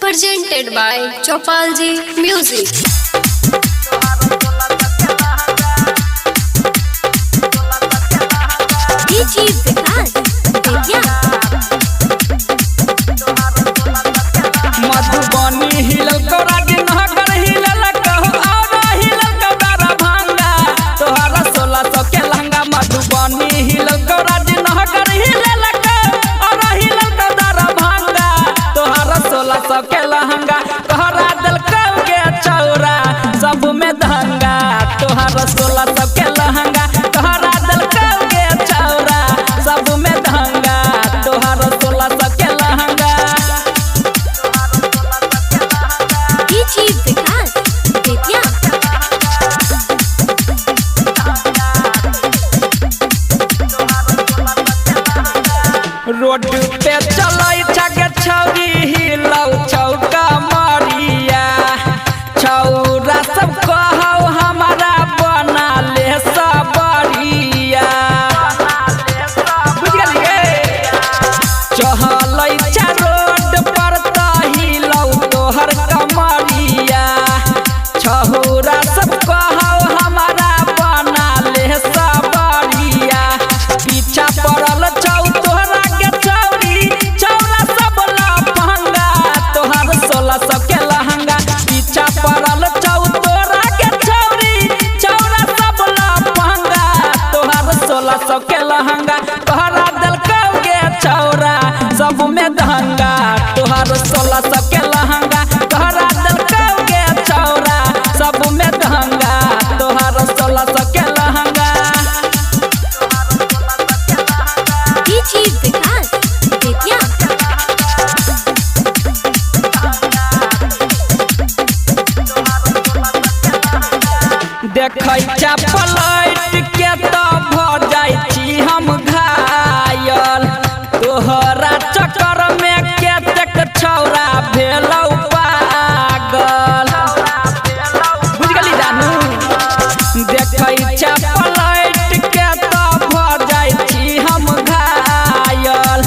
Presented by Chopalji Music. DJ Vikas, Vidya. Madhubani हिलल कौरा दिन हकर हिलल कहो और हिलल कौरा भांगा तोहरा 1600 के लहंगा। मधुबनी हिलल कौरा दिन हकर हिलल कहो और हिलल कौरा भांगा तोहरा 1600 के लहंगा। तोहरा दिल कब के चौरा सब में दंगा तोहरा 1600 के लहंगा। तोहरा दिल कब के चौरा सब में दंगा तोहरा 1600 के लहंगा। DJ Vikas, Vidya. रोड पे चलै छके छौरी हिलौ चौका मरिया छौरा सब कहौ हमारा बना ले सबरिया। बुझ गेलिए चहलै छ रोड पर त हिलौ तोहर कमरिया छौरा सब कहौ हमारा बना ले सबरिया। पीछा पड़ल छौ तोहरा के छौरी छौरा सब लफंगा तोहर 1600 के लहंगा। पीछा पड़ल छौ तोहरा के छौरी छौरा सब लफंगा तोहर 1600 के लहंगा। तोहरा दिल के छौरा सब में दंगा तोहर 1600 के लहंगा। तोहरा दिल के छौरा सब में दंगा तोहर 1600 के लहंगा। DJ Vikas, Vidya. देखै छ पलट के त भ जाइ छी हम घायल तोहरा चक्कर में केतेक छौरा भेलौ पागल। बुझ गेली जानू देखै छ पलट के त भ जाइ छी हम घायल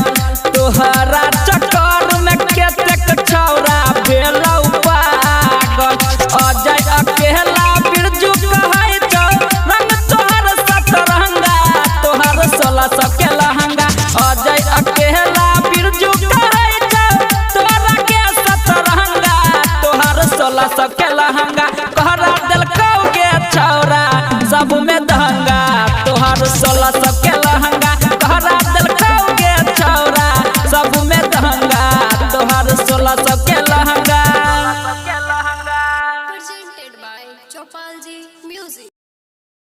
तोहरा चक्कर में केतेक छौरा भेलौ पागल। अजय अकेला बिरजू कहै छौ रंग तोहर सतरंगा तोहर 1600 के लहंगा। अजय अकेला बिरजू कहै छौ तोहरा के सतरंगा तोहर 1600 के लहंगा। कहरा दिल के छौरा सब में दंगा तोहर 1600 के लहंगा। कहरा दिल के छौरा सब में दंगा तोहर 1600 के लहंगा। Presented by Chopalji Music.